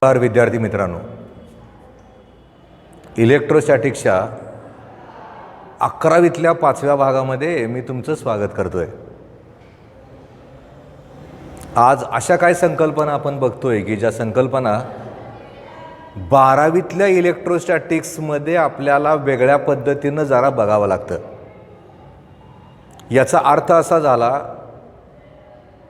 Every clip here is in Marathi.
नमस्कार विद्यार्थी मित्रांनो, इलेक्ट्रोस्टॅटिक्सच्या 11वीतल्या 5व्या भागामध्ये मी तुमचं स्वागत करतोय। आज अशा काय संकल्पना आपण बघतोय की ज्या संकल्पना 12वीतल्या इलेक्ट्रोस्टॅटिक्समध्ये आपल्याला वेगळ्या पद्धतीनं जरा बघावं लागतं। याचा अर्थ असा झाला,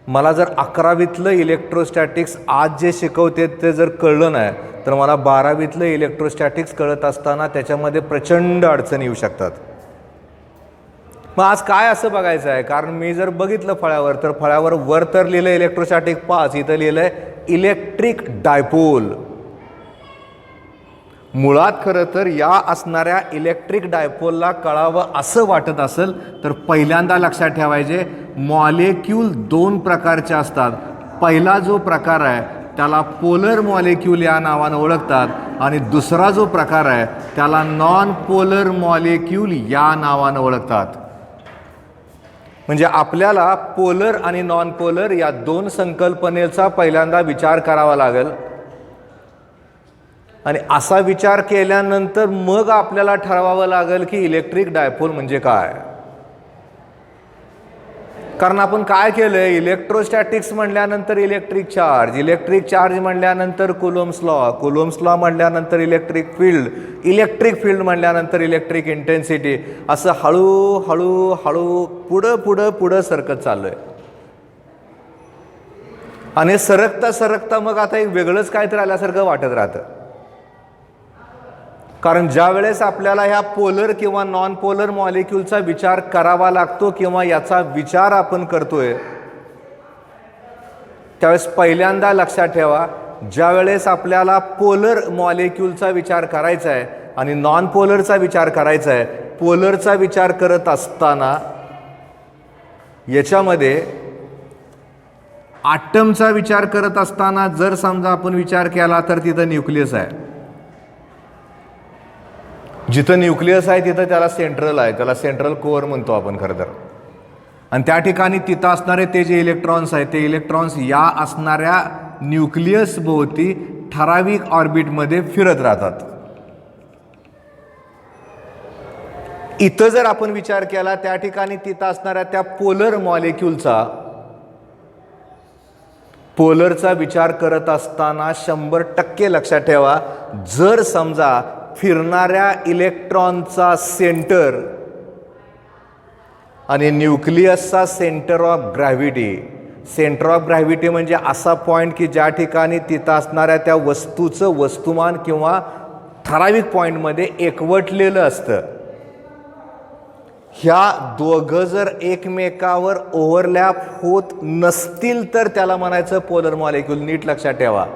मला जर 11वीतलं इलेक्ट्रोस्टॅटिक्स आज जे शिकवते ते जर कळलं नाही तर मला 12वीतलं इलेक्ट्रोस्टॅटिक्स कळत असताना त्याच्यामध्ये प्रचंड अडचणी येऊ शकतात। मग आज काय असं बघायचं आहे, कारण मी जर बघितलं फळ्यावर तर फळ्यावर वर तर लिहिलं इलेक्ट्रोस्टॅटिक 5, इथं लिहिलं आहे इलेक्ट्रिक डायपोल। मुळात खरं तर या असणाऱ्या इलेक्ट्रिक डायपोलला कळावं असं वाटत असेल तर पहिल्यांदा लक्षात ठेवायचे, मॉलिक्यूल 2 प्रकारचे असतात। पहिला जो प्रकार आहे त्याला पोलर मॉलिक्यूल या नावानं ओळखतात आणि दुसरा जो प्रकार आहे त्याला नॉन पोलर मॉलिक्यूल या नावानं ओळखतात। म्हणजे आपल्याला पोलर आणि नॉन पोलर या 2 संकल्पनेचा पहिल्यांदा विचार करावा लागेल आणि असा विचार केल्यानंतर मग आपल्याला ठरवावं लागेल की इलेक्ट्रिक डायपोल म्हणजे काय। कारण आपण काय केलंय, इलेक्ट्रोस्टॅटिक्स म्हणल्यानंतर इलेक्ट्रिक चार्ज म्हणल्यानंतर कुलोम्स लॉ म्हणल्यानंतर इलेक्ट्रिक फील्ड म्हणल्यानंतर इलेक्ट्रिक इंटेन्सिटी, असं हळू पुढं सरकत चाललोय। आणि सरकता मग आता एक वेगळंच काहीतरी आल्यासारखं वाटत राहतं। कारण ज्या वेळेस आपल्याला ह्या पोलर किंवा नॉन पोलर मॉलिक्यूलचा विचार करावा लागतो किंवा याचा विचार आपण करतोय त्यावेळेस पहिल्यांदा लक्षात ठेवा, ज्या वेळेस आपल्याला पोलर मॉलिक्यूलचा विचार करायचा आहे आणि नॉन पोलरचा विचार करायचा आहे, पोलरचा विचार करत असताना याच्यामध्ये ॲटमचा विचार करत असताना जर समजा आपण विचार केला तर तिथं न्यूक्लियस आहे। जिथं न्यूक्लियस आहे तिथं त्याला सेंट्रल आहे, त्याला सेंट्रल कोअर म्हणतो आपण खरं तर। आणि त्या ठिकाणी तिथं असणारे ते जे इलेक्ट्रॉन्स आहेत ते इलेक्ट्रॉन्स या असणाऱ्या न्यूक्लियस भोवती ठराविक ऑर्बिटमध्ये फिरत राहतात। इथं जर आपण विचार केला त्या ठिकाणी तिथं असणाऱ्या त्या पोलर मॉलिक्यूलचा पोलरचा विचार करत असताना 100% लक्षात ठेवा, जर समजा फिरणाऱ्या इलेक्ट्रॉनचा सेंटर आणि न्यूक्लियसचा सेंटर ऑफ ग्रॅव्हिटी म्हणजे असा पॉइंट की ज्या ठिकाणी तिथं असणाऱ्या त्या वस्तूचं वस्तुमान किंवा ठराविक पॉइंटमध्ये एकवटलेलं असतं। ह्या दोघं जर एकमेकावर ओव्हरलॅप होत नसतील तर त्याला म्हणायचं पोलर मॉलिक्यूल। नीट लक्षात ठेवा,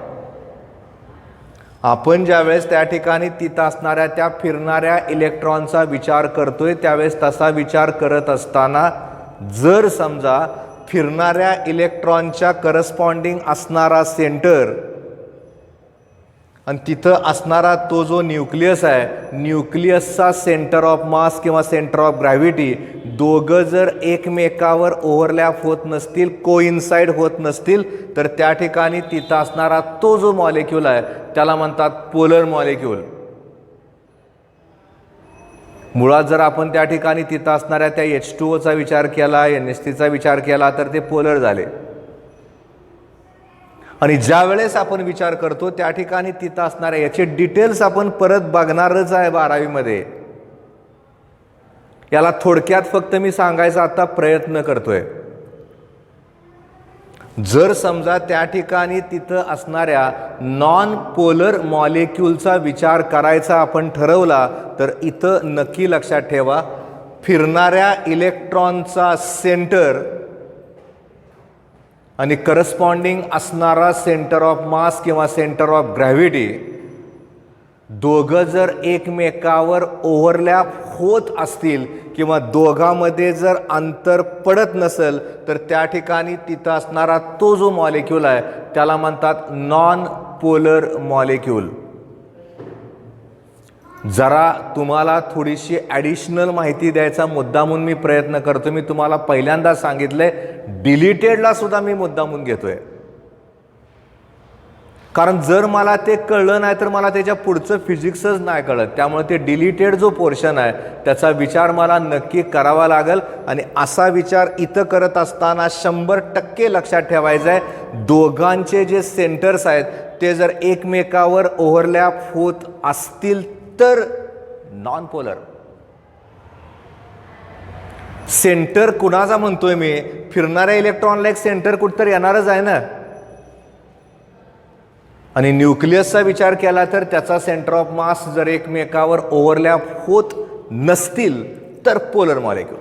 आपण ज्यावेळेस त्या ठिकाणी तिथं असणाऱ्या त्या फिरणाऱ्या इलेक्ट्रॉनचा विचार करतोय त्यावेळेस तसा विचार करत असताना जर समजा फिरणाऱ्या इलेक्ट्रॉनच्या करस्पॉन्डिंग असणारा सेंटर आणि तिथं असणारा तो जो न्यूक्लियस आहे, न्यूक्लियसचा सेंटर ऑफ मास किंवा सेंटर ऑफ ग्रॅव्हिटी, दोघं जर एकमेकावर ओव्हरलॅप होत नसतील, कोइन्साइड होत नसतील तर त्या ठिकाणी तिथं असणारा तो जो मॉलिक्यूल आहे त्याला म्हणतात पोलर मॉलिक्यूल। मुळात जर आपण त्या ठिकाणी तिथं असणाऱ्या त्या H2O विचार केला, NH3चा विचार केला तर ते पोलर झाले। आणि ज्या वेळेस आपण विचार करतो त्या ठिकाणी तिथं असणाऱ्या याचे डिटेल्स आपण परत बघणारच आहे 12वीमध्ये। याला थोडक्यात फक्त मी सांगायचा आता प्रयत्न करतोय। जर समजा त्या ठिकाणी तिथं असणाऱ्या नॉन पोलर मॉलिक्यूलचा विचार करायचा आपण ठरवला तर इथं नक्की लक्षात ठेवा, फिरणाऱ्या इलेक्ट्रॉनचा सेंटर आणि करस्पॉन्डिंग असणारा सेंटर ऑफ मास किंवा सेंटर ऑफ ग्रॅव्हिटी, दोघं जर एकमेकावर ओव्हरलॅप होत असतील किंवा दोघांमध्ये जर अंतर पडत नसेल तर त्या ठिकाणी तिथं असणारा तो जो मॉलिक्यूल आहे त्याला म्हणतात नॉन पोलर मॉलिक्यूल। जरा तुम्हाला थोडीशी ॲडिशनल माहिती द्यायचा मुद्दामून मी प्रयत्न करतो। मी तुम्हाला पहिल्यांदा सांगितलंय डिलीटेडला सुद्धा मी मुद्दामून घेतोय, कारण जर मला ते कळलं नाही तर मला त्याच्या पुढचं फिजिक्सच नाही कळत. त्यामुळे ते डिलीटेड जो पोर्शन आहे त्याचा विचार मला नक्की करावा लागेल. आणि असा विचार इथं करत असताना 100% लक्षात ठेवायचं आहे, दोघांचे जे सेंटर्स आहेत ते जर एकमेकावर ओव्हरलॅप होत असतील तर नॉन पोलर. सेंटर कुणाचा म्हणतोय मी? फिरणाऱ्या इलेक्ट्रॉनला एक सेंटर कुठंतरी येणारच आहे ना. आणि न्यूक्लियसचा विचार केला तर त्याचा सेंटर ऑफ मास जर एकमेकावर ओव्हरलॅप होत नसतील तर पोलर मॉलिक्यूल.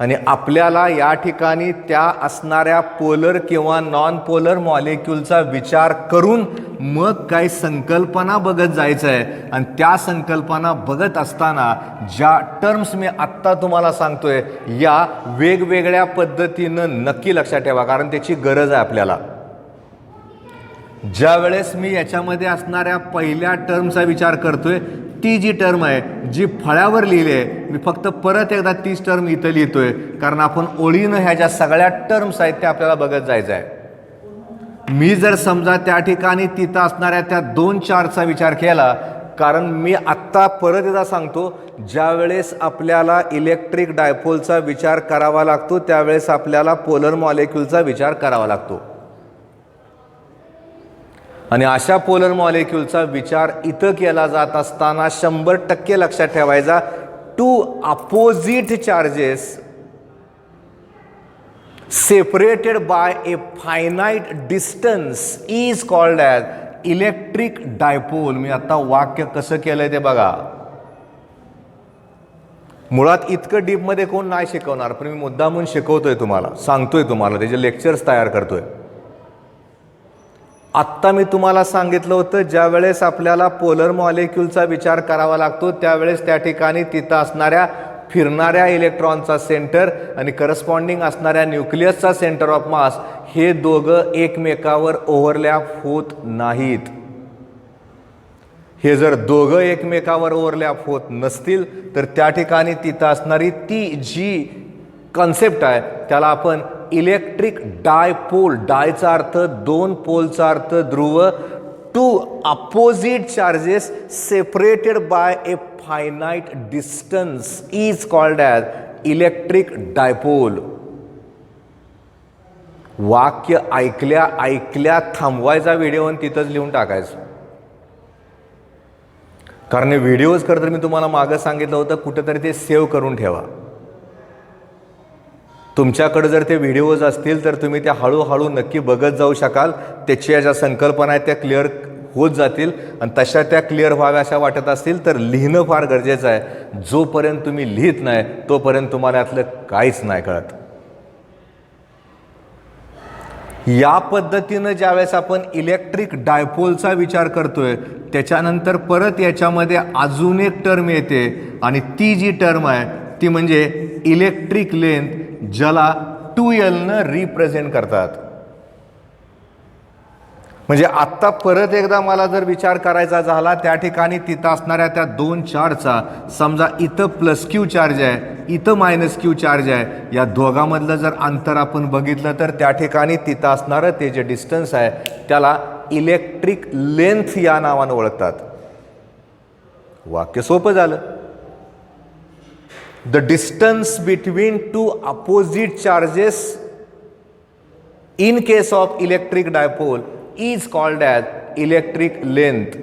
आणि आपल्याला या ठिकाणी त्या असणाऱ्या पोलर किंवा नॉन पोलर मॉलिक्यूलचा विचार करून मग काही संकल्पना बघत जायचं आहे. आणि त्या संकल्पना बघत असताना ज्या टर्म्स मी आत्ता तुम्हाला सांगतोय या वेगवेगळ्या पद्धतीनं नक्की लक्षात ठेवा, कारण त्याची गरज आहे आपल्याला. ज्या वेळेस मी याच्यामध्ये असणाऱ्या पहिल्या टर्मचा विचार करतोय, ती जी टर्म आहे जी फळ्यावर लिहिली आहे, मी फक्त परत एकदा तीच टर्म इथं लिहितोय, कारण आपण ओळीनं ह्या ज्या सगळ्या टर्म्स आहेत त्या आपल्याला बघत जायचं आहे. मी जर समजा त्या ठिकाणी तिथं असणाऱ्या त्या 2-4चा विचार केला, कारण मी आत्ता परत एकदा सांगतो, ज्या वेळेस आपल्याला इलेक्ट्रिक डायपोलचा विचार करावा लागतो त्यावेळेस आपल्याला पोलर मॉलिक्यूलचा विचार करावा लागतो. आणि अशा पोलर मॉलिक्यूलचा विचार इथं केला जात असताना 100% लक्षात ठेवायचा, 2 opposite charges separated by a finite distance is called as electric dipole. मी आता वाक्य कसं केलंय ते बघा. मुळात इतकं डीपमध्ये कोण नाही शिकवणार, पण मी मुद्दामून शिकवतोय तुम्हाला, सांगतोय तुम्हाला, त्याचे लेक्चर्स तयार करतोय. आत्ता मी तुम्हाला सांगितलं होतं, ज्या वेळेस आपल्याला पोलर मॉलिक्यूलचा विचार करावा लागतो त्यावेळेस त्या ठिकाणी तिथं असणाऱ्या फिरणाऱ्या इलेक्ट्रॉनचा सेंटर आणि करस्पॉन्डिंग असणाऱ्या न्यूक्लियसचा सेंटर ऑफ मास हे दोघं एकमेकावर ओव्हरलॅप होत नाहीत. हे जर दोघं एकमेकावर ओव्हरलॅप होत नसतील तर त्या ठिकाणी तिथं असणारी ती जी कॉन्सेप्ट आहे त्याला आपण इलेक्ट्रिक डायपोल, डायचा अर्थ 2 पोलचा अर्थ ध्रुव, 2 opposite charges separated by a finite distance is called as electric dipole. वाक्य ऐकल्या ऐकल्या थांबवायचा व्हिडिओ आणि तिथंच लिहून टाकायचं. कारण व्हिडिओज खरं तर मी तुम्हाला मागं सांगितलं होतं कुठेतरी ते सेव्ह करून ठेवा. तुमच्याकडे जर ते व्हिडिओज असतील तर तुम्ही त्या हळूहळू नक्की बघत जाऊ शकाल. त्याच्या ज्या संकल्पना आहेत त्या क्लिअर होत जातील आणि तशा त्या क्लिअर व्हाव्या अशा वाटत असतील तर लिहिणं फार गरजेचं आहे. जोपर्यंत तुम्ही लिहित नाही तोपर्यंत तुम्हाला यातलं काहीच नाही कळत. या पद्धतीनं ज्यावेळेस आपण इलेक्ट्रिक डायपोलचा विचार करतोय त्याच्यानंतर परत याच्यामध्ये अजून एक टर्म येते आणि ती जी टर्म आहे ती म्हणजे इलेक्ट्रिक लेंथ, ज्याला 2L न रिप्रेझेंट करतात. म्हणजे आत्ता परत एकदा मला जर विचार करायचा झाला त्या ठिकाणी तिथं असणाऱ्या त्या 2 चार्जचा, समजा इथं +Q चार्ज आहे, इथं -Q चार्ज आहे, या दोघांमधलं जर अंतर आपण बघितलं तर त्या ठिकाणी तिथं असणारं ते जे डिस्टन्स आहे त्याला इलेक्ट्रिक लेंथ या नावानं ओळखतात. वाक्य सोपं झालं. The distance between 2 opposite charges in case of electric dipole is called as electric length.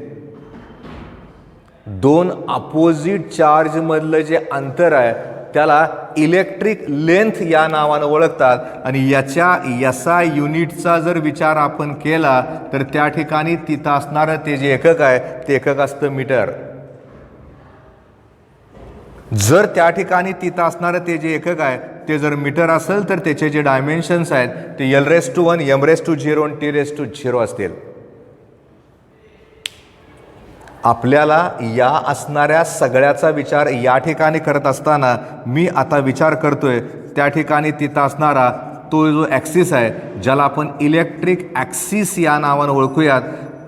2 opposite charge मधलं जे अंतर आहे त्याला इलेक्ट्रिक लेंथ या नावानं ओळखतात. आणि याच्या SI युनिटचा जर विचार आपण केला तर त्या ठिकाणी तिथं असणारं ते जे एकक आहे ते एकक असतं मीटर. जर त्या ठिकाणी तिथं असणारं ते जे एकक आहे ते जर मीटर असेल तर त्याचे जे डायमेन्शन्स आहेत ते L⁻⁴, M⁻�0 आणि T⁻�0 असतील. आपल्याला या असणाऱ्या सगळ्याचा विचार या ठिकाणी करत असताना मी आता विचार करतोय त्या ठिकाणी तिथं असणारा तो जो ॲक्सिस आहे ज्याला आपण इलेक्ट्रिक ॲक्सिस या नावानं ओळखूयात.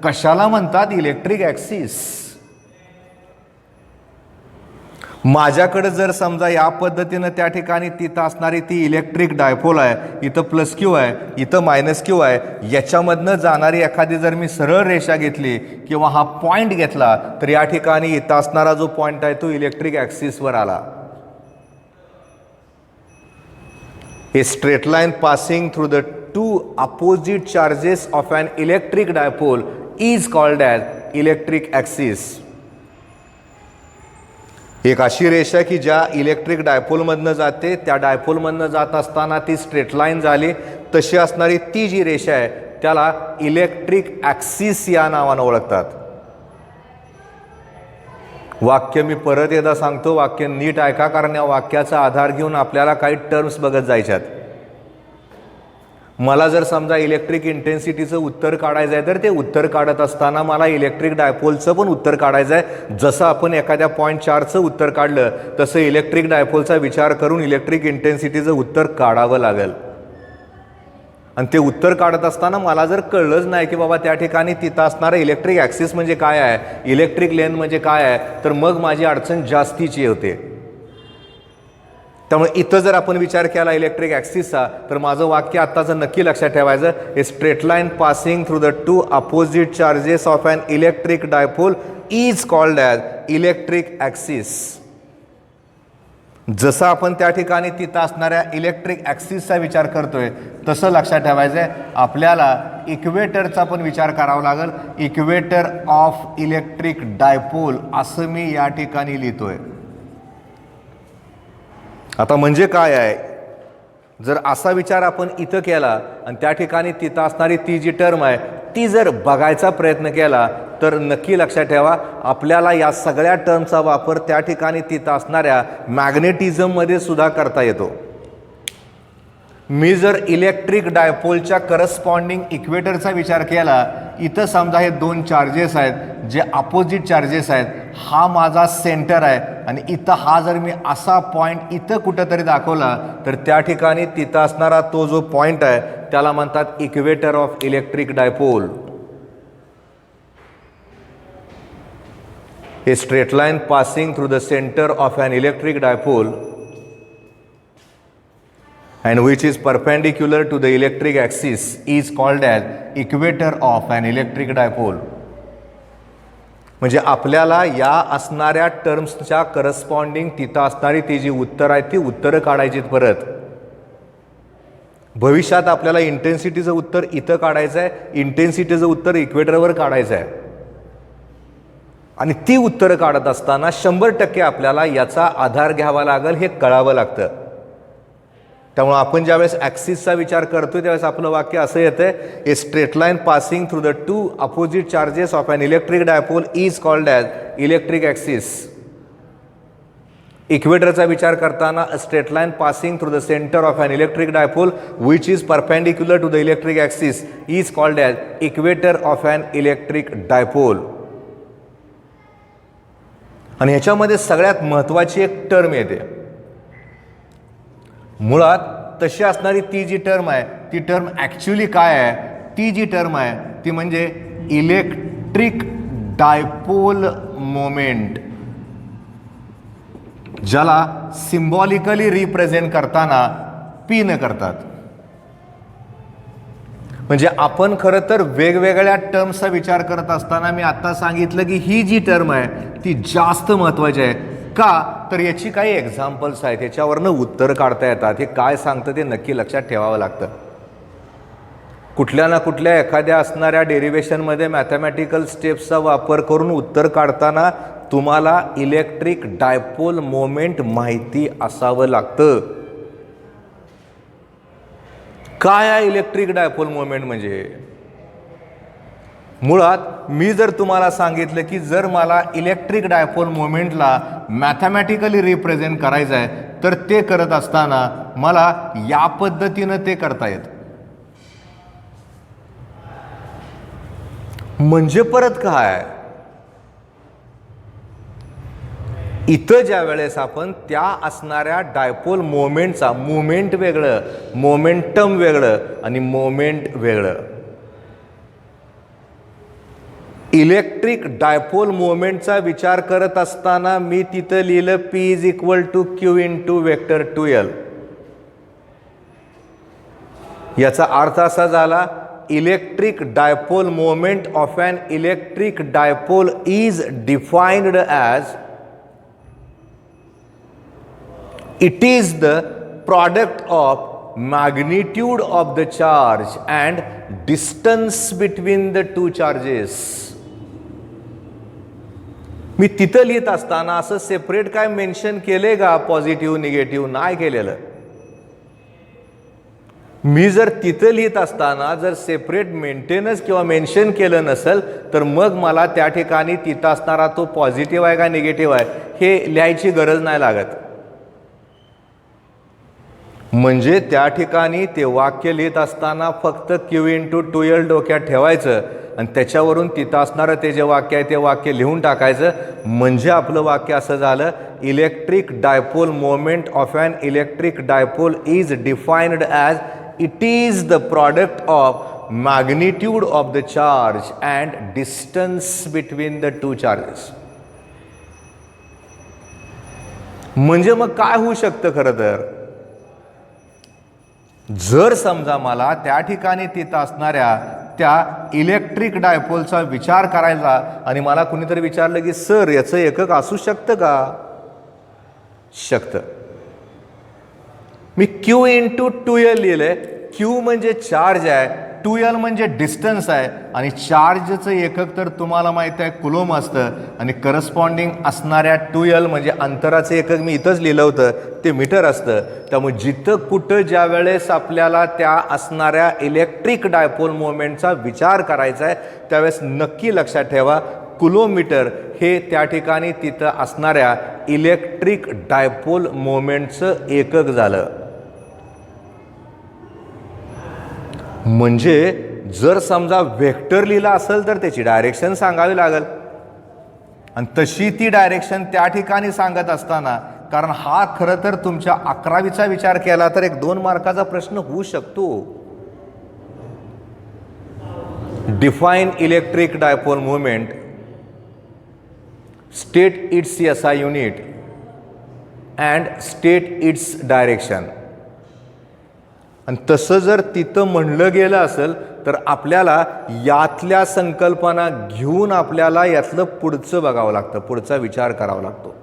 कशाला म्हणतात इलेक्ट्रिक ॲक्सिस? माझ्याकडे जर समजा या पद्धतीनं त्या ठिकाणी तिथं असणारी ती इलेक्ट्रिक डायपोल आहे, इथं प्लस क्यू आहे, इथं मायनस क्यू आहे, याच्यामधनं जाणारी एखादी जर मी सरळ रेषा घेतली किंवा हा पॉईंट घेतला तर या ठिकाणी इथं असणारा जो पॉईंट आहे तो इलेक्ट्रिक ॲक्सिसवर आला. A straight line passing through the two opposite charges of an electric dipole is called as electric axis. एक अशी रेषा की ज्या इलेक्ट्रिक डायपोलमधनं जाते, त्या डायपोलमधनं जात असताना ती स्ट्रेट लाईन झाली, तशी असणारी ती जी रेषा आहे त्याला इलेक्ट्रिक ॲक्सिस या नावानं ओळखतात. वाक्य मी परत एकदा सांगतो, वाक्य नीट ऐका, कारण या वाक्याचा आधार घेऊन आपल्याला काही टर्म्स बघत जायच्यात. मला जर समजा इलेक्ट्रिक इंटेन्सिटीचं उत्तर काढायचं आहे तर ते उत्तर काढत असताना मला इलेक्ट्रिक डायपोलचं पण उत्तर काढायचं आहे. जसं आपण एखाद्या पॉईंट 4चं उत्तर काढलं तसं इलेक्ट्रिक डायपोलचा विचार करून इलेक्ट्रिक इंटेन्सिटीचं उत्तर काढावं लागेल. आणि ते उत्तर काढत असताना मला जर कळलंच नाही की बाबा त्या ठिकाणी तिथं असणारं इलेक्ट्रिक ॲक्सिस म्हणजे काय आहे, इलेक्ट्रिक लेन म्हणजे काय आहे, तर मग माझी अडचण जास्तीची होते. त्यामुळे इथं जर आपण विचार केला इलेक्ट्रिक ॲक्सिसचा तर माझं वाक्य आत्ताचं नक्की लक्षात ठेवायचं, a straight line passing through the two opposite charges of an electric dipole is called as electric axis. जसं आपण त्या ठिकाणी तिथं असणाऱ्या इलेक्ट्रिक ॲक्सिसचा विचार करतोय तसं लक्षात ठेवायचं आहे. आपल्याला इक्वेटरचा पण विचार करावा लागेल. इक्वेटर ऑफ इलेक्ट्रिक डायपोल असं मी या ठिकाणी लिहितोय. आता म्हणजे काय आहे, जर असा विचार आपण इथं केला आणि त्या ठिकाणी तिथं असणारी ती जी टर्म आहे ती जर बघायचा प्रयत्न केला तर नक्की लक्षात ठेवा आपल्याला या सगळ्या टर्मचा वापर त्या ठिकाणी तिथं असणाऱ्या मॅग्नेटिझममध्ये सुद्धा करता येतो. मी जर इलेक्ट्रिक डायपोलच्या करस्पॉन्डिंग इक्वेटरचा विचार केला, इथं समजा हे दोन चार्जेस आहेत जे अपोजिट चार्जेस आहेत, हा माझा सेंटर आहे आणि इथं हा जर मी असा पॉईंट इथं कुठंतरी दाखवला तर त्या ठिकाणी तिथं असणारा तो जो पॉईंट आहे त्याला म्हणतात equator of electric dipole. A straight line passing through the centre of an electric dipole and which is perpendicular to the electric axis is called as equator of an electric dipole. म्हणजे आपल्याला या असणाऱ्या टर्म्सच्या करस्पॉन्डिंग तिथं असणारी ती जी उत्तर आहे ती उत्तरं काढायची. परत भविष्यात आपल्याला इंटेन्सिटीचं उत्तर इथं काढायचं आहे, इंटेन्सिटीचं उत्तर इक्वेटरवर काढायचं आहे आणि ती उत्तरं काढत असताना 100% आपल्याला याचा आधार घ्यावा लागेल, हे कळावं लागतं. त्यामुळे आपण ज्यावेळेस ॲक्सिसचा विचार करतोय त्यावेळेस आपलं वाक्य असं येतं, a straight line passing through the two opposite charges of an electric dipole is called as electric axis. इक्वेटरचा विचार करताना a straight line passing through the centre of an electric dipole which is perpendicular to the electric axis is called as equator of an electric dipole. आणि ह्याच्यामध्ये सगळ्यात महत्त्वाची एक टर्म येते. मुळात तशी असणारी ती जी टर्म आहे ती टर्म ॲक्च्युली काय आहे, ती जी टर्म आहे ती म्हणजे इलेक्ट्रिक डायपोल मोमेंट, ज्याला सिम्बॉलिकली रिप्रेझेंट करताना पी न करतात. म्हणजे आपण खरं तर वेगवेगळ्या टर्म्सचा विचार करत असताना मी आता सांगितलं की ही जी टर्म आहे ती जास्त महत्त्वाची आहे. का तर याची काही एक्झाम्पल्स आहेत, याच्यावरनं उत्तर काढता येतात. हे काय सांगतं ते नक्की लक्षात ठेवावं लागतं. कुठल्या ना कुठल्या एखाद्या असणाऱ्या डेरिव्हेशनमध्ये मॅथमॅटिकल स्टेप्सचा वापर करून उत्तर काढताना तुम्हाला इलेक्ट्रिक डायपोल मोमेंट माहिती असावं लागतं. काय आहे इलेक्ट्रिक डायपोल मोमेंट म्हणजे? मुळात मी जर तुम्हाला सांगितलं की जर मला इलेक्ट्रिक डायपोल मोमेंटला मॅथमॅटिकली रिप्रेझेंट करायचं आहे तर ते करत असताना मला या पद्धतीनं ते करता येतं. म्हणजे परत काय, इथं ज्या वेळेस आपण त्या असणाऱ्या डायपोल मोमेंटचा मुवमेंट वेगळं, मोमेंटम वेगळं आणि मोमेंट वेगळं, इलेक्ट्रिक डायपोल मोमेंटचा विचार करत असताना मी तिथं लिहिलं P is equal to q into vector 2L. याचा अर्थ असा झाला, electric dipole moment of an electric dipole is defined as it is the product of magnitude of the charge and distance between the two charges. मी तिथं लिहित असताना असं सेपरेट काय मेन्शन केले का पॉझिटिव्ह निगेटिव्ह? नाही केलेलं. मी जर तिथं लिहित असताना जर सेपरेट मेंटेनन्स किंवा मेन्शन केलं नसेल तर मग मला त्या ठिकाणी तिथं असणारा तो पॉझिटिव्ह आहे का निगेटिव्ह आहे हे लिहायची गरज नाही लागत. म्हणजे त्या ठिकाणी ते वाक्य लिहित असताना फक्त Q इंटू 2L डोक्यात ठेवायचं आणि त्याच्यावरून तिथं असणारं ते जे वाक्य आहे ते वाक्य लिहून टाकायचं. म्हणजे आपलं वाक्य असं झालं, electric dipole moment of an electric dipole is defined as it is the product of magnitude of the charge and distance between the two charges. म्हणजे मग काय होऊ शकतं खरं तर, जर समजा मला त्या ठिकाणी तिथं असणाऱ्या त्या इलेक्ट्रिक डायपोलचा विचार करायचा आणि मला कुणीतरी विचारलं की सर याचं एकक असू शकतं का? शकतं. मी Q इंटू 2L लिहिलंय. Q म्हणजे चार्ज आहे, 2L म्हणजे डिस्टन्स आहे आणि चार्जचं एकक तर तुम्हाला माहिती आहे कुलोम असतं आणि करस्पॉन्डिंग असणाऱ्या 2L म्हणजे अंतराचं एकक मी इथंच लिहिलं होतं ते मीटर असतं. त्यामुळे जिथं कुठं ज्या वेळेस आपल्याला त्या असणाऱ्या इलेक्ट्रिक डायपोल मोमेंटचा विचार करायचा आहे त्यावेळेस नक्की लक्षात ठेवा किलोमीटर हे त्या ठिकाणी तिथं असणाऱ्या इलेक्ट्रिक डायपोल मोमेंटचं एकक झालं. म्हणजे जर समजा वेक्टर लिहिला असेल तर त्याची डायरेक्शन सांगावी लागेल आणि तशी ती डायरेक्शन त्या ठिकाणी सांगत असताना, कारण हा खरं तर तुमच्या 11वीचा विचार केला तर एक 2 मार्काचा प्रश्न होऊ शकतो. Define electric dipole moment, state it's SI unit and state its direction. आणि तसं जर तिथं म्हणलं गेलं असेल तर आपल्याला यातल्या संकल्पना घेऊन आपल्याला यातलं पुढचं बघावं लागतं, पुढचा विचार करावा लागतो.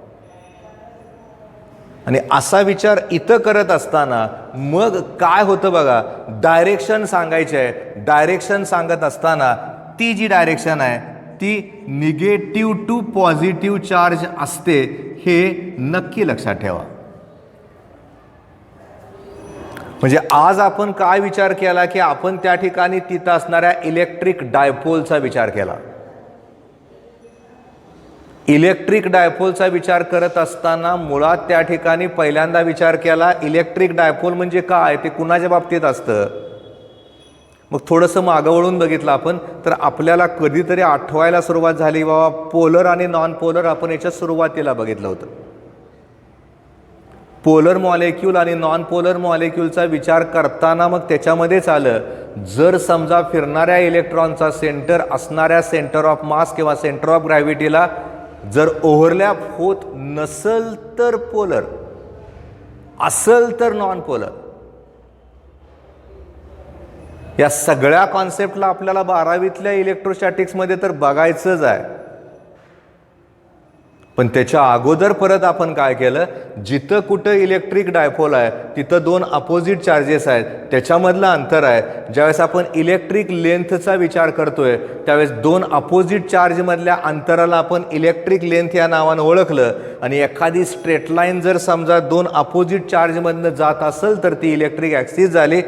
आणि असा विचार इथं करत असताना मग काय होतं बघा, डायरेक्शन सांगायची आहे. डायरेक्शन सांगत असताना ती जी डायरेक्शन आहे ती निगेटिव्ह टू पॉझिटिव्ह चार्ज असते हे नक्की लक्षात ठेवा. म्हणजे आज आपण काय विचार केला की आपण त्या ठिकाणी तिथं असणाऱ्या इलेक्ट्रिक डायपोलचा विचार केला. इलेक्ट्रिक डायपोलचा विचार करत असताना मुळात त्या ठिकाणी पहिल्यांदा विचार केला इलेक्ट्रिक डायपोल म्हणजे काय, ते कुणाच्या बाबतीत असतं. मग थोडंसं मागं वळून बघितलं आपण तर आपल्याला कधीतरी आठवायला सुरुवात झाली बाबा पोलर आणि नॉन पोलर आपण याच्या सुरुवातीला बघितलं होतं. पोलर मॉलिक्यूल आणि नॉन पोलर मॉलिक्यूलचा विचार करताना मग त्याच्यामध्येच आलं, जर समजा फिरणाऱ्या इलेक्ट्रॉनचा सेंटर असणाऱ्या सेंटर ऑफ मास किंवा सेंटर ऑफ ग्रॅव्हिटीला जर ओव्हरलॅप होत नसल तर पोलर, असल तर नॉन पोलर. या सगळ्या कॉन्सेप्टला आपल्याला 12वीतल्या इलेक्ट्रोस्टॅटिक्समध्ये तर बघायचंच आहे. पण त्याच्या अगोदर परत आपण काय केलं, जिथं कुठं इलेक्ट्रिक डायपोल आहे तिथं 2 अपोजिट चार्जेस आहेत, त्याच्यामधलं अंतर आहे. ज्यावेळेस आपण इलेक्ट्रिक लेंथचा विचार करतोय त्यावेळेस 2 अपोजिट चार्जमधल्या अंतराला आपण इलेक्ट्रिक लेंथ या नावानं ओळखलं. आणि एखादी स्ट्रेट लाईन जर समजा 2 अपोजिट चार्जमधनं जात असेल तर ती इलेक्ट्रिक ॲक्सिस झाली.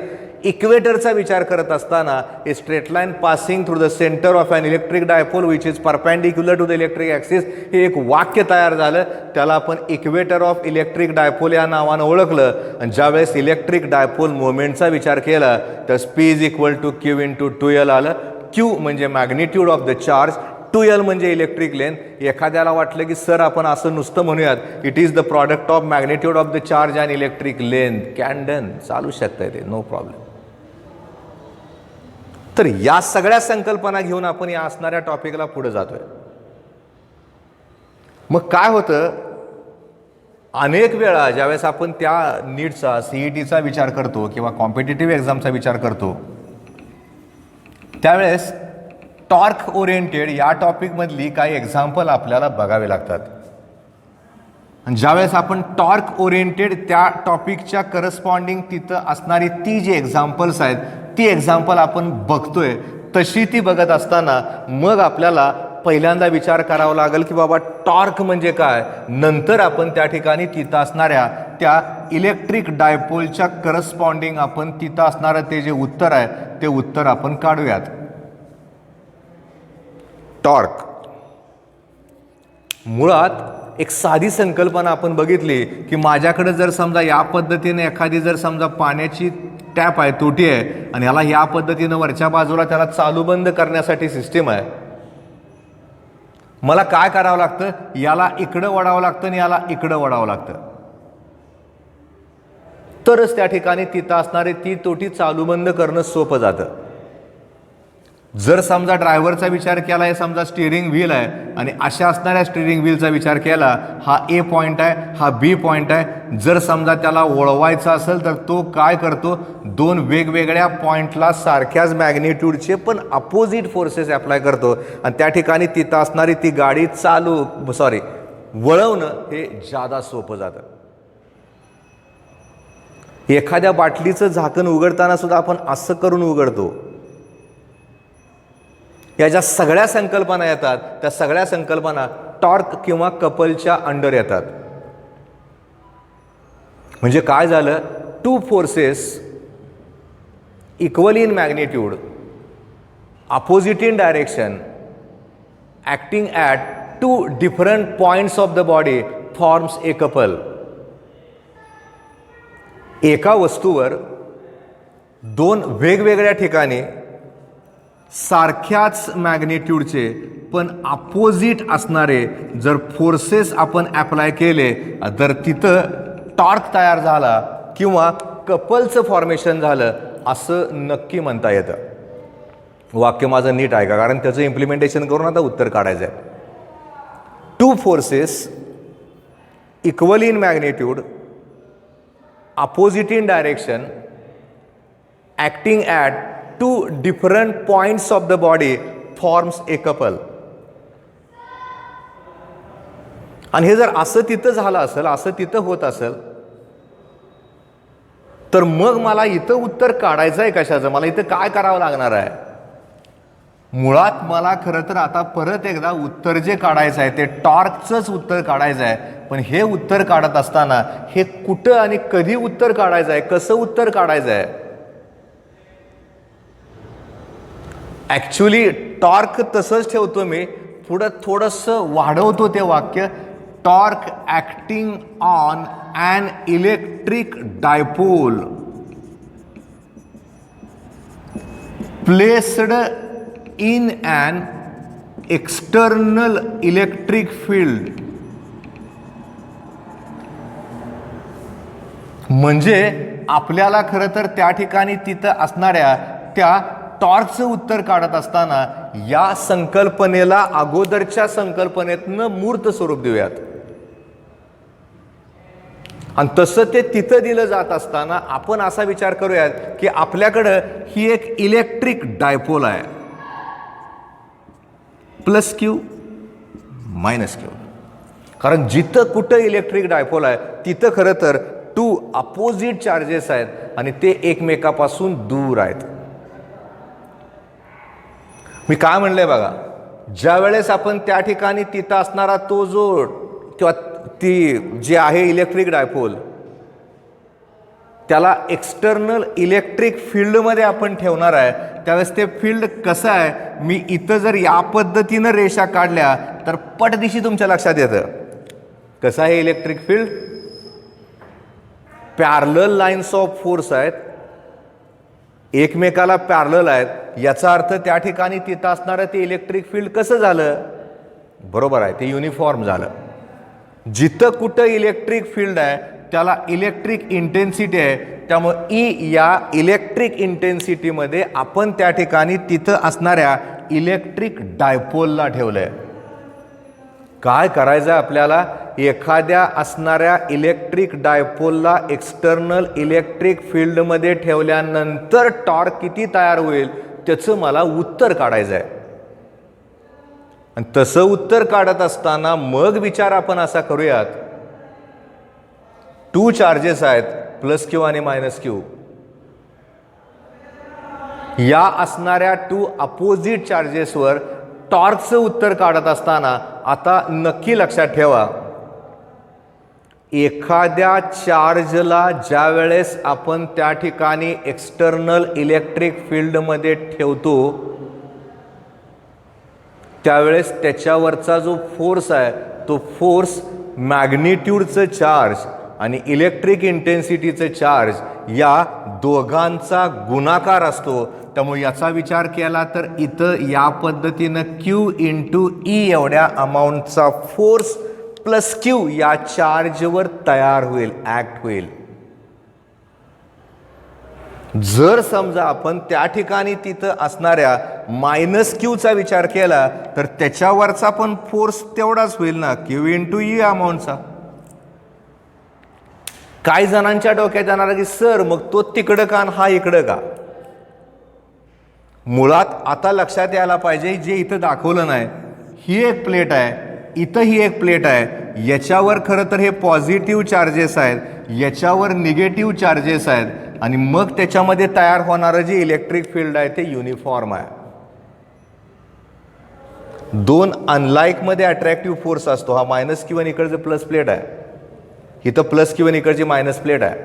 इक्वेटरचा विचार करत असताना a straight line passing through the centre of an electric dipole which is perpendicular to the electric axis हे एक वाक्य तयार झालं. त्याला आपण इक्वेटर ऑफ इलेक्ट्रिक डायपोल या नावानं ओळखलं. आणि ज्यावेळेस इलेक्ट्रिक डायपोल मोमेंटचा विचार केला तर P is equal to Q into 2L आलं. Q म्हणजे magnitude of the charge, 2L म्हणजे इलेक्ट्रिक लेंथ. एखाद्याला वाटलं की सर आपण असं नुसतं म्हणूयात it is the product of magnitude of the charge and electric length, can done, चालू शकतं ते, नो प्रॉब्लेम. तर या सगळ्या संकल्पना घेऊन आपण या असणाऱ्या टॉपिकला पुढे जातोय. मग काय होतं, अनेक वेळा ज्यावेळेस आपण त्या नीटचा CETचा विचार करतो किंवा कॉम्पिटिटिव्ह एक्झामचा विचार करतो त्यावेळेस टॉर्क ओरिएंटेड या टॉपिकमधली काही एक्झाम्पल आपल्याला बघावे लागतात. आणि ज्यावेळेस आपण टॉर्क ओरिएंटेड त्या टॉपिकच्या करस्पॉन्डिंग तिथं असणारी ती जी एक्झाम्पल्स आहेत ती एक्झाम्पल आपण बघतोय, तशी ती बघत असताना मग आपल्याला पहिल्यांदा विचार करावा लागेल की बाबा टॉर्क म्हणजे काय. नंतर आपण त्या ठिकाणी तिथं असणाऱ्या त्या इलेक्ट्रिक डायपोलच्या करस्पॉन्डिंग आपण तिथं असणारं ते जे उत्तर आहे ते उत्तर आपण काढूयात. टॉर्क मुळात एक साधी संकल्पना आपण बघितली की माझ्याकडे जर समजा या पद्धतीने एखादी जर समजा पाण्याची टॅप आहे, तुटी आहे आणि याला या पद्धतीनं वरच्या बाजूला त्याला चालू बंद करण्यासाठी सिस्टीम आहे, मला काय करावं लागतं, याला इकडं वळावं लागतं आणि याला इकडं वळावं लागतं, तरच त्या ठिकाणी तिथं असणारी ती तोटी चालू बंद करणं सोपं जातं. जर समजा ड्रायव्हरचा विचार केला, हे समजा स्टिअरिंग व्हील आहे आणि अशा असणाऱ्या स्टिअरिंग व्हीलचा विचार केला, हा A पॉईंट आहे, हा B पॉईंट आहे, जर समजा त्याला वळवायचा असेल तर तो काय करतो, दोन वेगवेगळ्या पॉईंटला सारख्याच मॅग्निट्यूडचे पण अपोजिट फोर्सेस अप्लाय करतो आणि त्या ठिकाणी तिथं असणारी ती गाडी वळवणं हे जादा सोपं जातं. एखाद्या बाटलीचं झाकण उघडताना सुद्धा आपण असं करून उघडतो. या ज्या सगळ्या संकल्पना येतात त्या सगळ्या संकल्पना टॉर्क किंवा कपलच्या अंडर येतात. म्हणजे काय झालं, two forces equally in magnitude, opposite in direction, acting at two different points of the body forms a couple. एका वस्तूवर दोन वेगवेगळ्या ठिकाणी सारख्याच मॅग्निट्यूडचे पण अपोजिट असणारे जर फोर्सेस आपण अप्लाय केले तर तिथं टॉर्क तयार झाला किंवा कपलचं फॉर्मेशन झालं असं नक्की म्हणता येतं. वाक्य माझं नीट आहे का, कारण त्याचं इम्प्लिमेंटेशन करून आता उत्तर काढायचं आहे. Two forces equally in magnitude, opposite in direction, acting at two different points of the body forms a couple. आणि हे जर असं तिथं झालं असेल, असं तिथं होत असेल, तर मग मला इथं उत्तर काढायचं आहे कशाचं, मला इथं काय करावं लागणार आहे. मुळात मला खरं तर आता परत एकदा उत्तर जे काढायचं आहे ते टॉर्कचंच उत्तर काढायचं आहे. पण हे उत्तर काढत असताना हे कुठं आणि कधी उत्तर काढायचं आहे, कसं उत्तर काढायचं आहे. ॲक्च्युली टॉर्क तसंच ठेवतो मी, पुढं थोडंसं वाढवतो ते वाक्य, torque acting on an electric dipole placed in an external electric field. म्हणजे आपल्याला खरं तर त्या ठिकाणी तिथं असणाऱ्या त्या टॉर्कचं उत्तर काढत असताना या संकल्पनेला अगोदरच्या संकल्पनेतनं मूर्त स्वरूप देऊयात. आणि तसं ते तिथं दिलं जात असताना आपण असा विचार करूयात की आपल्याकडं ही एक इलेक्ट्रिक डायपोल आहे, प्लस क्यू मायनस क्यू. कारण जिथं कुठं इलेक्ट्रिक डायपोल आहे तिथं खरं तर टू अपोजिट चार्जेस आहेत आणि ते एकमेकापासून दूर आहेत. मी काय म्हणलंय बघा, ज्या वेळेस आपण त्या ठिकाणी तिथं असणारा तो जो किंवा ती जी आहे इलेक्ट्रिक डायपोल त्याला एक्सटर्नल इलेक्ट्रिक फील्डमध्ये आपण ठेवणार आहे, त्यावेळेस ते फील्ड कसं आहे, मी इथं जर या पद्धतीनं रेषा काढल्या तर पटदिशी तुमच्या लक्षात येतं. कसं आहे electric field, parallel lines of force आहेत, एकमेकाला पॅरलल आहेत. याचा अर्थ त्या ठिकाणी तिथं असणारं ते इलेक्ट्रिक फील्ड कसं झालं, बरोबर आहे, ते युनिफॉर्म झालं. जिथं कुठं इलेक्ट्रिक फील्ड आहे त्याला इलेक्ट्रिक इंटेन्सिटी आहे, त्यामुळे ई या इलेक्ट्रिक इंटेन्सिटीमध्ये आपण त्या ठिकाणी तिथं असणाऱ्या इलेक्ट्रिक डायपोलला ठेवलं आहे. काय करायचं आहे आपल्याला, एखाद्या असणाऱ्या इलेक्ट्रिक डायपोलला एक्सटर्नल इलेक्ट्रिक फील्डमध्ये ठेवल्यानंतर टॉर्क किती तयार होईल त्याचं मला उत्तर काढायचं आहे. आणि तसं उत्तर काढत असताना मग विचार आपण असा करूयात, 2 चार्जेस आहेत +Q आणि -Q. या असणाऱ्या 2 अपोजिट चार्जेसवर टॉर्कचं उत्तर काढत असताना आता नक्की लक्षात ठेवा, एखाद्या चार्जला ज्या वेळेस आपण त्या ठिकाणी एक्सटर्नल इलेक्ट्रिक फील्डमध्ये ठेवतो त्यावेळेस त्याच्यावरचा जो फोर्स आहे तो फोर्स मॅग्निट्यूडचं चार्ज आणि इलेक्ट्रिक इंटेन्सिटीचं चार्ज या दोघांचा गुणाकार असतो. त्यामुळे याचा विचार केला तर इथं या पद्धतीनं Q × E एवढ्या अमाऊंटचा फोर्स +Q या चार्जवर तयार होईल, ॲक्ट होईल. जर समजा आपण त्या ठिकाणी तिथं असणाऱ्या -Qचा विचार केला तर त्याच्यावरचा पण फोर्स तेवढाच होईल ना, Q × E अमाऊंटचा. काही जणांच्या डोक्यात जाणार की सर मग तो तिकडं का आणि हा इकडं का. मुळात आता लक्षात यायला पाहिजे, जे इथं दाखवलं नाही, ही एक प्लेट आहे, इथं ही एक प्लेट आहे, याच्यावर खरं तर हे पॉझिटिव्ह चार्जेस आहेत, याच्यावर निगेटिव्ह चार्जेस आहेत आणि मग त्याच्यामध्ये तयार होणारं जे इलेक्ट्रिक फील्ड आहे ते युनिफॉर्म आहे. 2 अनलाईकमध्ये अट्रॅक्टिव्ह फोर्स असतो. हा -Q आणि इकडचं प्लस प्लेट आहे, इथं +Q आणि इकडची मायनस प्लेट आहे.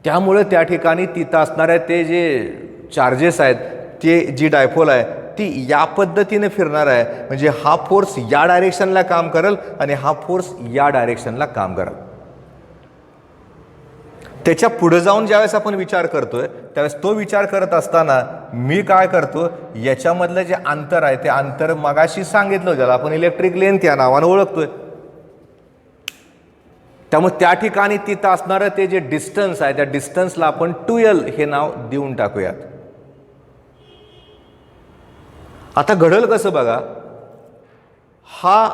त्यामुळे त्या ठिकाणी तिथं असणाऱ्या ते जे चार्जेस आहेत, ते जी डायपोल आहे ती या पद्धतीने फिरणार आहे. म्हणजे हा फोर्स या डायरेक्शनला काम करेल आणि हा फोर्स या डायरेक्शनला काम करेल. त्याच्या पुढे जाऊन ज्यावेळेस आपण विचार करतोय त्यावेळेस तो विचार करत असताना मी काय करतो, याच्यामधलं जे अंतर आहे ते अंतर मगाशी सांगितलं, ज्याला आपण इलेक्ट्रिक लेंथ या नावानं ओळखतोय. त्यामुळे त्या ठिकाणी तिथं असणारं ते जे डिस्टन्स आहे त्या डिस्टन्सला आपण 2L हे नाव देऊन टाकूयात. आता घडल कसं बघा, हा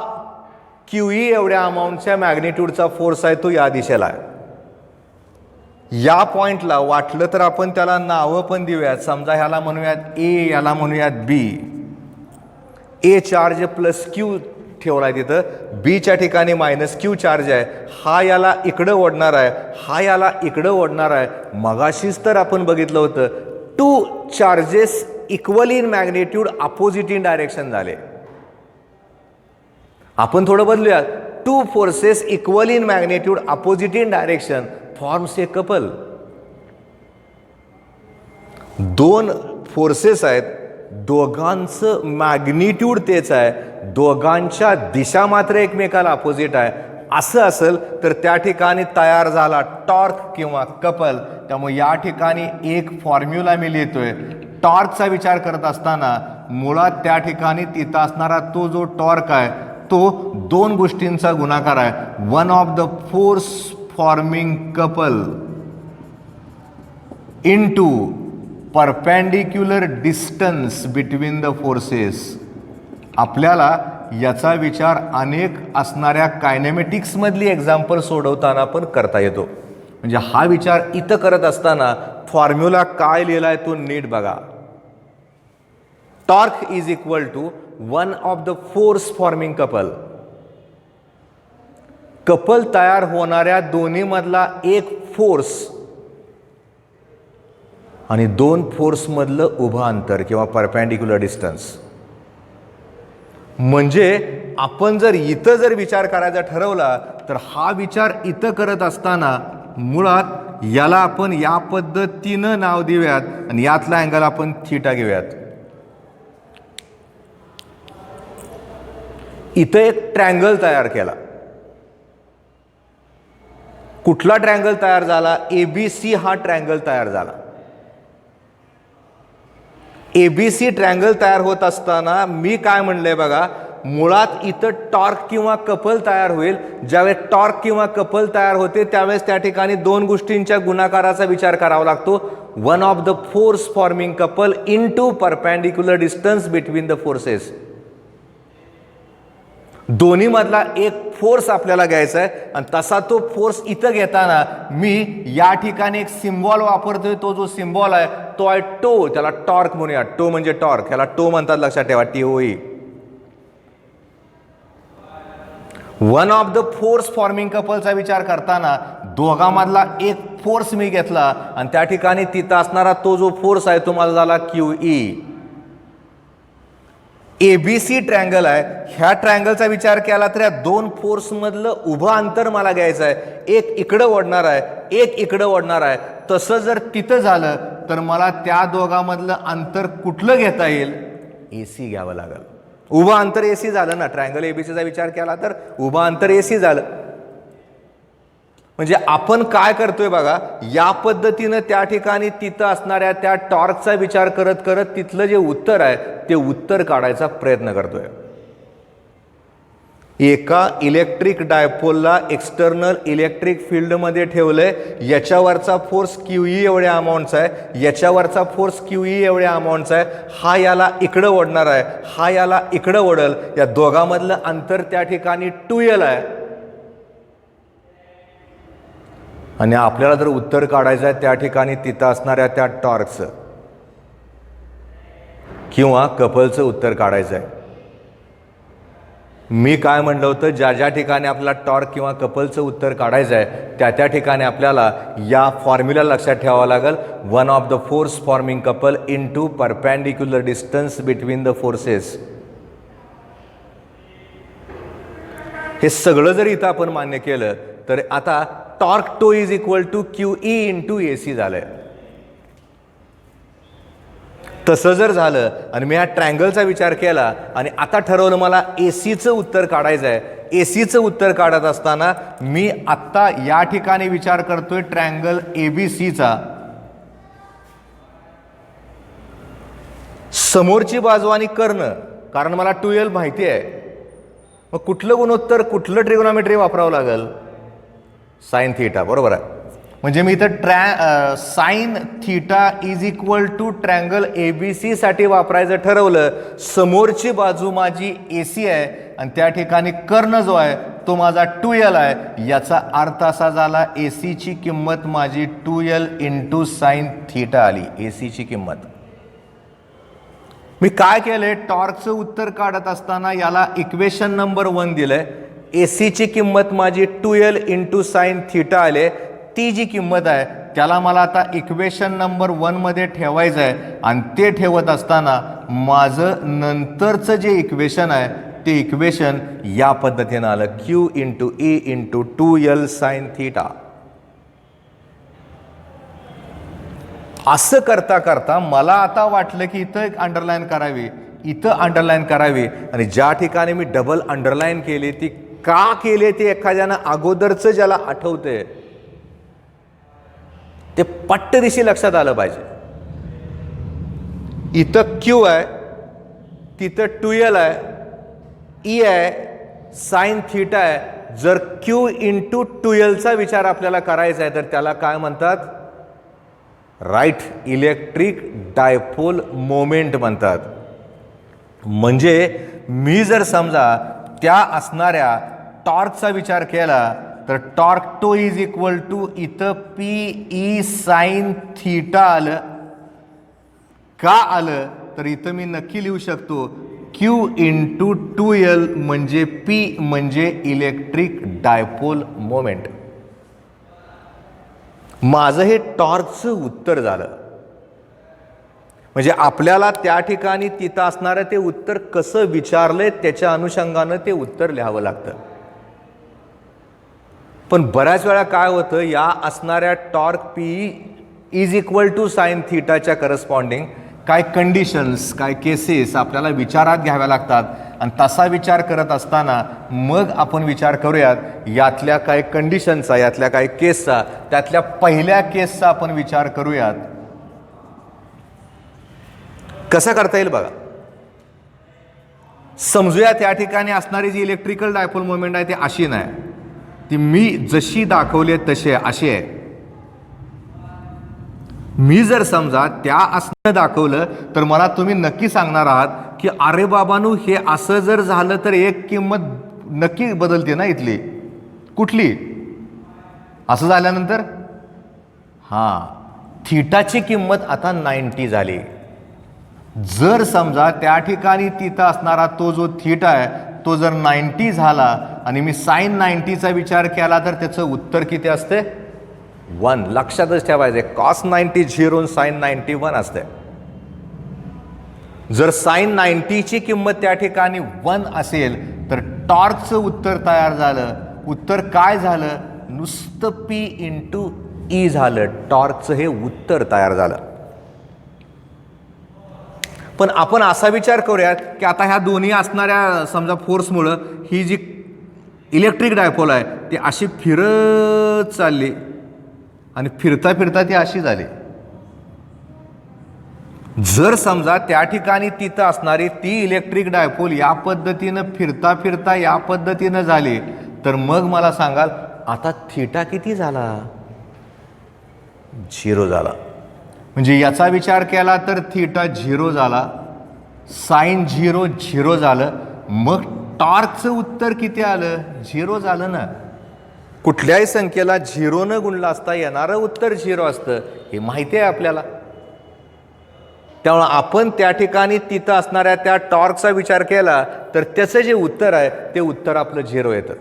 QE एवढ्या अमाऊंटच्या मॅग्निट्यूडचा फोर्स आहे तो या दिशेला आहे. या पॉइंटला वाटलं तर आपण त्याला नावं पण देऊयात. समजा ह्याला म्हणूयात A, याला म्हणूयात B. A चार्ज +Q ठेवलाय तिथं, बीच्या ठिकाणी -Q चार्ज आहे, हा याला इकडं ओढणार आहे, हा याला इकडं ओढणार आहे. मगाशीच तर आपण बघितलं होतं 2 charges equally in magnitude opposite in direction झाले. आपण थोडं बदलूया, 2 forces equally in magnitude opposite in direction forms a couple. 2 forces आहेत, दोघांचं मॅग्निट्यूड तेच आहे, दोघांच्या दिशा मात्र एकमेकाला अपोजिट आहे. असं असेल तर त्या ठिकाणी तयार झाला टॉर्क किंवा कपल. त्यामुळे या ठिकाणी एक फॉर्म्युला मी लिहितोय. टॉर्कचा विचार करत असताना मुळात त्या ठिकाणी तिथं असणारा तो जो टॉर्क आहे तो 2 गोष्टींचा गुणाकार आहे. One of the force forming couple into perpendicular distance between the forces. आपल्याला याचा विचार अनेक असणाऱ्या कायनेमॅटिक्समधली एक्झाम्पल सोडवताना पण करता येतो. म्हणजे हा विचार इथं करत असताना फॉर्म्युला काय लिहिलाय तो नीट बघा. Torque is equal to one of the force forming couple. Couple तयार होणाऱ्या दोन्ही मधला एक फोर्स आणि 2 फोर्स मधलं उभं अंतर किंवा परपेंडिक्युलर डिस्टन्स. म्हणजे आपण जर इथं जर विचार करायचा ठरवला तर हा विचार इथं करत असताना मुळात याला आपण या पद्धतीनं नाव देऊयात आणि यातला अँगल आपण थीटा घेऊयात. इथं एक ट्रँगल तयार केला. कुठला ट्रँगल तयार झाला? ABC हा ट्रँगल तयार झाला. ABC ट्रँगल तयार होत असताना मी काय म्हणलंय बघा, मुळात इथं टॉर्क किंवा कपल तयार होईल. ज्यावेळेस टॉर्क किंवा कपल तयार होते त्यावेळेस त्या ठिकाणी दोन गोष्टींच्या गुणाकाराचा विचार करावा लागतो. One of the force forming couple into perpendicular distance between the forces. दोन्ही मधला एक फोर्स आपल्याला घ्यायचा आहे आणि तसा तो फोर्स इथं घेताना मी या ठिकाणी एक सिम्बॉल वापरतोय. तो जो सिम्बॉल आहे तो आहे टो. त्याला टॉर्क म्हणूया. टो म्हणजे टॉर्क. ह्याला टो म्हणतात, लक्षात ठेवा. TOE. One of the force forming कपलचा विचार करताना दोघांमधला एक फोर्स मी घेतला आणि त्या ठिकाणी तिथं असणारा तो जो फोर्स आहे तो माझा झाला QE. ABC ट्रँगल आहे. ह्या ट्रँगलचा विचार केला तर या दोन फोर्स मधलं उभं अंतर मला घ्यायचं आहे. एक इकडं ओढणार आहे, एक इकडं ओढणार आहे. तसं जर तिथं झालं तर मला त्या दोघांमधलं अंतर कुठलं घेता येईल? AC घ्यावं लागेल. उभं अंतर AC झालं ना. ट्रँगल ABCचा विचार केला तर उभं अंतर AC झालं. म्हणजे आपण काय करतोय बघा, या पद्धतीनं त्या ठिकाणी तिथं असणाऱ्या त्या टॉर्कचा विचार करत करत तिथलं जे उत्तर आहे ते उत्तर काढायचा प्रयत्न करतोय. एका इलेक्ट्रिक डायपोलला एक्सटर्नल इलेक्ट्रिक फील्डमध्ये ठेवलंय. याच्यावरचा फोर्स QE एवढ्या अमाऊंटचा आहे, याच्यावरचा फोर्स QE एवढ्या अमाऊंटचा आहे. हा याला इकडं ओढणार आहे, हा याला इकडं ओढल. या दोघांमधलं अंतर त्या ठिकाणी 2L आहे. आणि आपल्याला जर उत्तर काढायचं आहे त्या ठिकाणी तिथं असणाऱ्या त्या टॉर्कचं किंवा कपलचं उत्तर काढायचं आहे. मी काय म्हणलं होतं, ज्या ज्या ठिकाणी आपल्याला टॉर्क किंवा कपलचं उत्तर काढायचं आहे त्या त्या ठिकाणी आपल्याला या फॉर्म्युला लक्षात ठेवावं लागेल. One of the force forming couple into perpendicular distance between the forces. हे सगळं जर इथं आपण मान्य केलं तर आता torque tau is equal to QE into AC झालंय. तसं जर झालं आणि मी या ट्रँगलचा विचार केला आणि आता ठरवलं मला ACचं उत्तर काढायचं आहे. ACचं उत्तर काढत असताना मी आत्ता या ठिकाणी विचार करतोय ट्रँगल ABCचा. समोरची बाजू आणि कर्ण, कारण मला 2L माहिती आहे. मग कुठलं गुणोत्तर, कुठलं ट्रिगोनॉमेट्री वापरावं लागेल? Sine theta. बरोबर आहे. म्हणजे मी इथं sine theta is equal to triangle ABC साठी वापरायचं ठरवलं. समोरची बाजू माझी AC आहे आणि त्या ठिकाणी कर्ण जो आहे तो माझा 2L आहे. याचा अर्थ असा झाला AC ची किंमत माझी 2L इंटू साइन थीटा आली. AC ची किंमत. मी काय केलंय, टॉर्कचं उत्तर काढत असताना याला इक्वेशन नंबर 1 दिलंय. AC ची किंमत माझी 2L इंटू साइन थीटा आले. ती जी किंमत आहे त्याला मला आता इक्वेशन नंबर 1 मध्ये ठेवायचं आहे आणि ते ठेवत असताना माझं नंतरचं जे इक्वेशन आहे ते इक्वेशन या पद्धतीनं आलं. Q into E into 2L sine theta. असं करता करता मला आता वाटलं की इथं एक अंडरलाईन करावी, इथं अंडरलाईन करावी. आणि ज्या ठिकाणी मी डबल अंडरलाईन केली ती का केली ते एखाद्यानं अगोदरचं ज्याला आठवतंय ते पट्टदिशी लक्षात आलं पाहिजे. इथं Q आहे, तिथं 2L आहे, E आहे, साइन थीटा आहे. जर Q इंटू 2Lचा विचार आपल्याला करायचा आहे तर त्याला काय म्हणतात? राईट इलेक्ट्रिक डायपोल मोमेंट म्हणतात. म्हणजे मी जर समजा त्या असणाऱ्या टॉर्कचा विचार केला तर torque tau is equal to इथं PE साइन थीटा आलं. का आलं तर इथं मी नक्की लिहू शकतो Q इंटू 2L म्हणजे P म्हणजे इलेक्ट्रिक डायपोल मोमेंट. माझं हे टॉर्कचं उत्तर झालं. म्हणजे आपल्याला त्या ठिकाणी तिथं असणारं ते उत्तर कसं विचारलंय त्याच्या अनुषंगानं ते उत्तर लिहावं लागतं. पण बऱ्याच वेळा काय होतं, या असणाऱ्या torque PE is equal to sine थीटाच्या करस्पॉन्डिंग काय कंडिशन्स, काय केसेस आपल्याला विचारात घ्याव्या लागतात. आणि तसा विचार करत असताना मग आपण विचार करूयात यातल्या काय कंडिशनचा, यातल्या काय केसचा. त्यातल्या पहिल्या केसचा आपण विचार करूयात. कसा करता येईल बघा. समजूया त्या ठिकाणी असणारी जी इलेक्ट्रिकल डायपोल मोमेंट आहे ती अशी नाही, ती मी जशी दाखवली तशी आहे, अशी आहे. मी जर समजा त्या असणं दाखवलं तर मला तुम्ही नक्की सांगणार आहात की अरे बाबांनो हे असं जर झालं तर एक किंमत नक्की बदलते ना इथली. कुठली? असं झाल्यानंतर थीटाची किंमत आता 90 झाली. जर समजा त्या ठिकाणी तिथं असणारा तो जो थीटा आहे तो जर 90 झाला आणि मी साइन 90चा विचार केला तर त्याचं उत्तर किती असते? 1. लक्षातच ठेवायचे, कॉस 90 0 साइन 90 1 असते. जर साइन 90ची किंमत त्या ठिकाणी 1 असेल तर टॉर्कचं उत्तर तयार झालं. उत्तर काय झालं? नुसतं P इंटू ई झालं. टॉर्कचं हे उत्तर तयार झालं. पण आपण असा विचार करूयात की आता ह्या दोन्ही असणाऱ्या समजा फोर्समुळं ही जी इलेक्ट्रिक डायपोल आहे ती अशी फिरत चालली आणि फिरता फिरता ती अशी झाली. जर समजा त्या ठिकाणी तिथं असणारी ती इलेक्ट्रिक डायपोल या पद्धतीनं फिरता फिरता या पद्धतीनं झाली तर मग मला सांगाल आता थीटा किती झाला? 0 झाला. म्हणजे याचा विचार केला तर थीटा 0 झाला, साइन 0 0 झालं. मग टॉर्कचं उत्तर किती आलं? 0 झालं ना. कुठल्याही संख्येला 0 न गुणला असता येणारं उत्तर 0 असतं हे माहिती आहे आपल्याला. त्यामुळे आपण त्या ठिकाणी तिथं असणाऱ्या त्या टॉर्कचा विचार केला तर त्याचं जे उत्तर आहे ते उत्तर आपलं 0 येतं.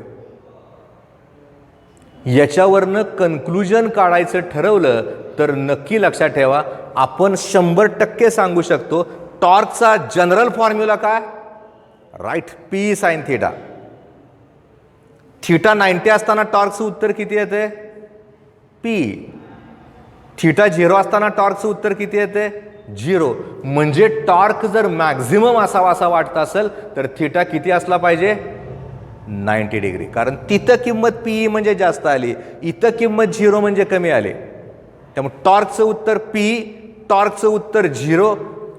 याच्यावरनं कन्क्लुजन काढायचं ठरवलं तर नक्की लक्षात ठेवा आपण 100% सांगू शकतो टॉर्कचा जनरल फॉर्म्युला काय? Right, P sine theta. Theta 90 असताना टॉर्कचं उत्तर किती येते? P. थीटा 0 असताना टॉर्कचं उत्तर किती येते? 0. म्हणजे टॉर्क जर मॅक्झिमम असावा असं वाटत असेल तर थीटा किती असला पाहिजे? 90 डिग्री. कारण तिथं किंमत P म्हणजे जास्त आली, इथं किंमत 0 म्हणजे कमी आली. त्यामुळे टॉर्कचं उत्तर P, टॉर्कचं उत्तर 0,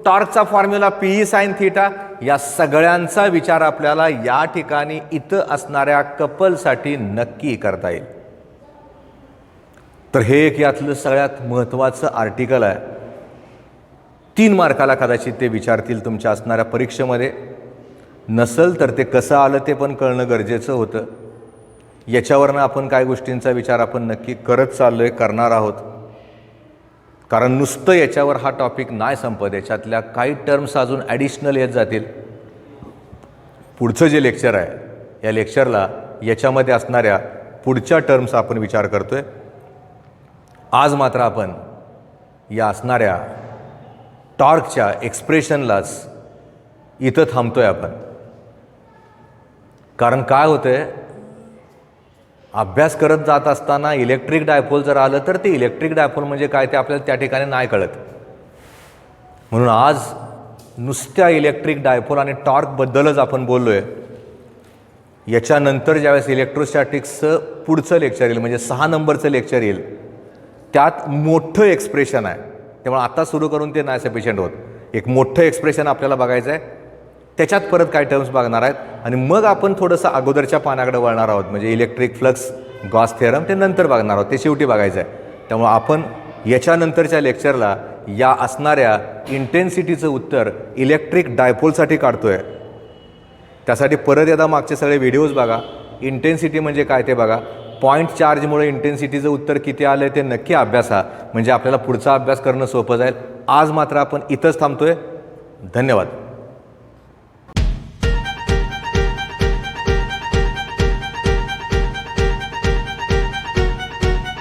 टॉर्कचा फॉर्म्युला P साइन थीटा. या सगळ्यांचा विचार आपल्याला या ठिकाणी इथं असणाऱ्या कपलसाठी नक्की करता येईल. तर हे एक यातलं सगळ्यात महत्त्वाचं आर्टिकल आहे. 3 मार्काला कदाचित ते विचारतील तुमच्या असणाऱ्या परीक्षेमध्ये. नसेल तर ते कसं आलं ते पण कळणं गरजेचं होतं. याच्यावरनं आपण काय गोष्टींचा विचार आपण नक्की करत चाललोय, करणार आहोत. कारण नुसतं याच्यावर हा टॉपिक नाही संपत, याच्यातल्या काही टर्म्स अजून ॲडिशनल येत जातील. पुढचं जे लेक्चर आहे या लेक्चरला याच्यामध्ये असणाऱ्या पुढच्या टर्म्स आपण विचार करतोय. आज मात्र आपण या असणाऱ्या टॉर्कच्या एक्सप्रेशनलाच इथं थांबतोय आपण. कारण काय होतंय, अभ्यास करत जात असताना इलेक्ट्रिक डायपोल जर आलं तर ते इलेक्ट्रिक डायपोल म्हणजे काय ते आपल्याला त्या ठिकाणी नाही कळत. म्हणून आज नुसत्या इलेक्ट्रिक डायपोल आणि टॉर्कबद्दलच आपण बोललोय. याच्यानंतर ज्यावेळेस इलेक्ट्रोस्टॅटिक्सचं पुढचं लेक्चर येईल म्हणजे 6 नंबरचं लेक्चर येईल त्यात मोठं एक्सप्रेशन आहे. त्यामुळे आता सुरू करून ते नाही सफिशियंट होत. एक मोठं एक्सप्रेशन आपल्याला बघायचं आहे, त्याच्यात परत काय टर्म्स बघणार आहेत आणि मग आपण थोडंसं अगोदरच्या पानाकडे वळणार आहोत. म्हणजे इलेक्ट्रिक फ्लक्स गॉस थेरम ते नंतर बघणार आहोत, ते शेवटी बघायचं आहे. त्यामुळे आपण याच्यानंतरच्या लेक्चरला या असणाऱ्या इंटेन्सिटीचं उत्तर इलेक्ट्रिक डायपोलसाठी काढतोय. त्यासाठी परत एकदा मागचे सगळे व्हिडिओज बघा, इंटेन्सिटी म्हणजे काय ते बघा, पॉईंट चार्जमुळे इंटेन्सिटीचं उत्तर किती आलं ते नक्की अभ्यासा, म्हणजे आपल्याला पुढचा अभ्यास करणं सोपं जाईल. आज मात्र आपण इथंच थांबतोय. धन्यवाद.